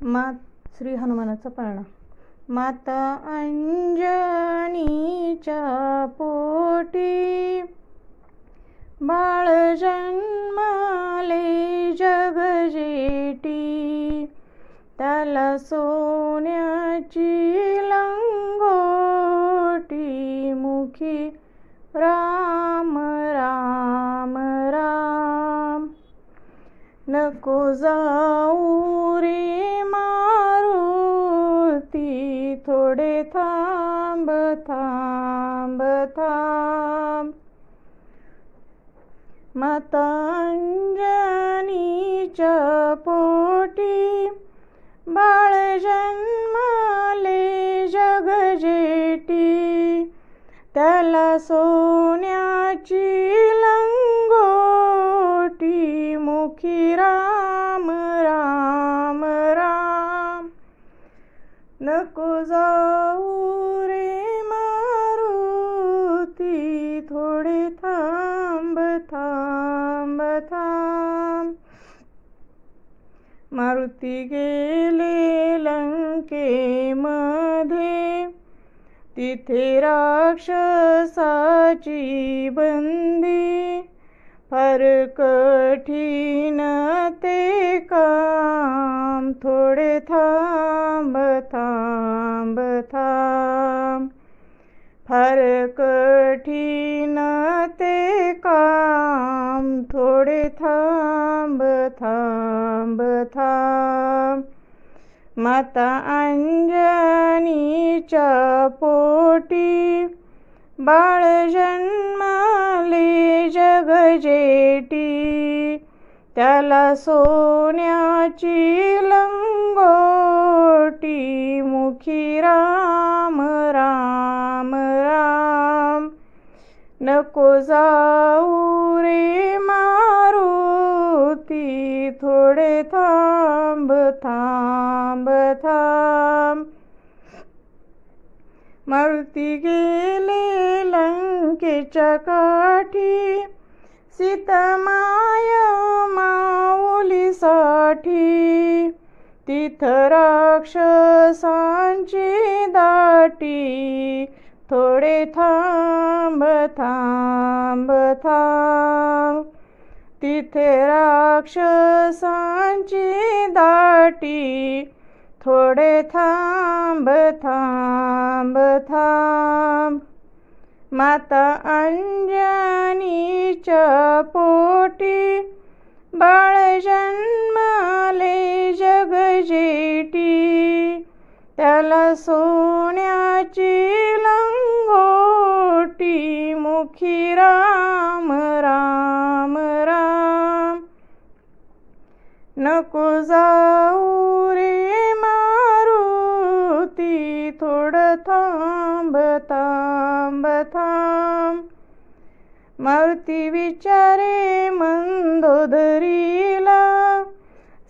श्री हनुमानाचा पाळणा. माता अंजनीच्या पोटी बाळ जन्माले जगजेटी, त्याला सोन्याची लंगोटी, मुखी राम राम राम. नको जाऊ रे मारुती, थोडे थांब थांब थांब. माता अंजनीच्या पोटी बाळ जन्माले जगजेटी, त्याला सोन्याची लंगोटी, मुखी राम राम राम. नको जाऊ रे मारुती, थोडे थांब थांब थांब. मारुती गेले लंकेमध्ये, तिथे राक्षसाची बंदी, फार कठीण ते काम, थोडे थांब थांब थांब. फार कठीण ते काम, थोडे थांब थांब थांब. माता अंजनीच्या पोटी बाळ जन्माले जगजेटी, त्याला सोन्याची लंगोटी, मुखी राम राम राम. नको जाऊ रे मारुती, थोडे थांब थांब थांब. मारुती गेले लंकेच्या काठी, सीता माय माऊलीसाठी, तिथ राक्षसांची दाटी, थोडे थांब थांब थांब. तिथे राक्षसांची दाटी, थोडे थांब थांब थांब. माता अंजनीच्या पोटी बाळ जन्माले जगजेटी, त्याला सोन्याची लंगोटी, मुखी राम राम राम. नको जाऊ रे मारुती, थोडं थांब थांब थांब. मारुती विचारे मंदोदरीला,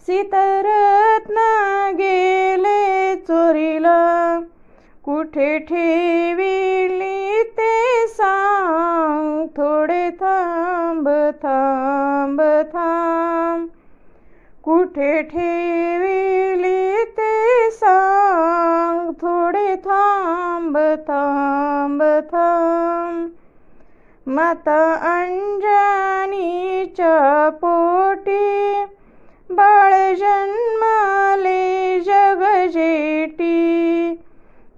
सीतारत्न गेले चोरीला, कुठे ठेविली ते सांग, थोडे थांब थांब थांब. कुठे ठेविली ते सांग, थोडे थांब थांब थांब. माता अंजनीच्या पोटी बाळ जन्माले जगजेटी,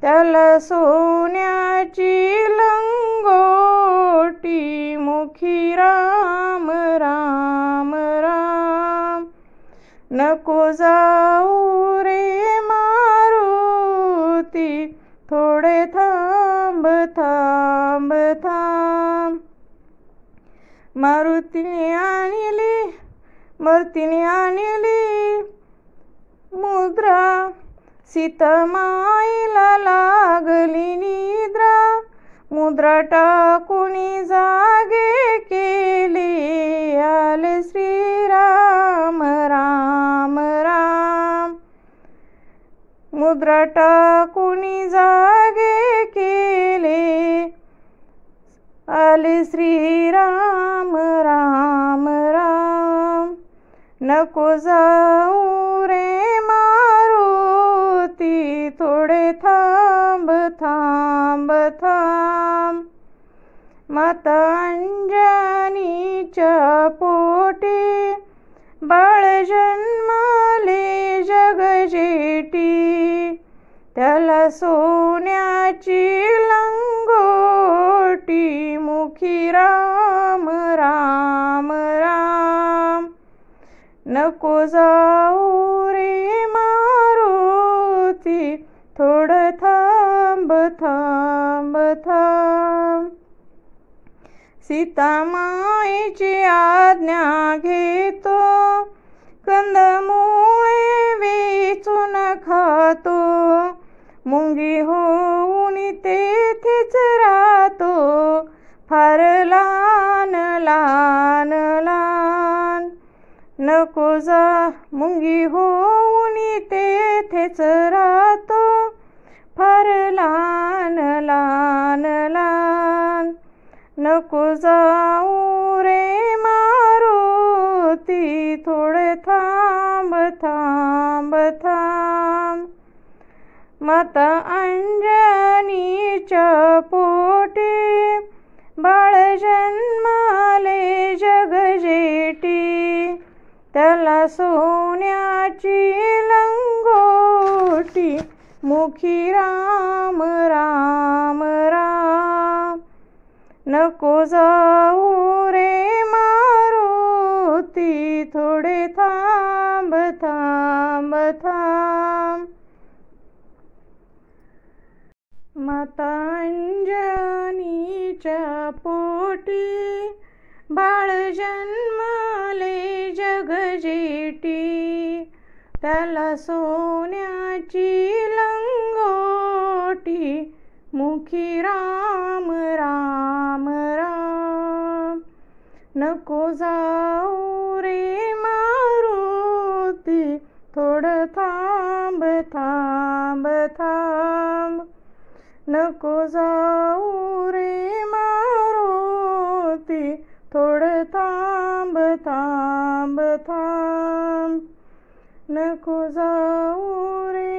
त्याला सोन्याची लंगोटी, मुखी राम राम राम. नको जाऊ रे मारुती, थोडे थांब थांब थांब. मारुतीने आणली मुद्रा, सीता माईला लागली निद्रा, मुद्रा टाकुनी जागे केली, आले श्रीराम राम राम. मुद्रा टाकुनी जागे केले, आले श्रीराम राम राम. नको जाऊ रे मारू माता अंजनीच्या पोटी बाळ जन्मले जगजेटी, त्याला सोन्याची लंगोटी, मुखी राम राम राम. नको जाऊ रे मारुती, थोडं थांब थांब थांब. सीतामाईची आज्ञा घेतो, कंदमुळे वेचून खातो, मुंगी होऊन तेथेच राहतो, फार लहान लहान लहान. नको जा मुंगी होऊन तेथेच राहतो, फार लहान लहान लहान. नको जाऊ रे मारुती, थोडे थांब थांब थांब. माता अंजनीच्या पोटी बाळ जन्मले जगजेटी, त्याला सोन्याची लंगोटी, मुखी राम राम राम. नको जाऊ रे मारुती, थोडे थांब थांब थांब. माता अंजनीच्या पोटी बाळ जन्मले जगजेटी, त्याला सोन्याची लंगोटी, मुखी राम राम राम. नको जाऊ रे मारुती, थोडं थांब थांब थांब. नको जाऊ रे मारुती, थोडं थांब थांब थांब. नको जाऊ रे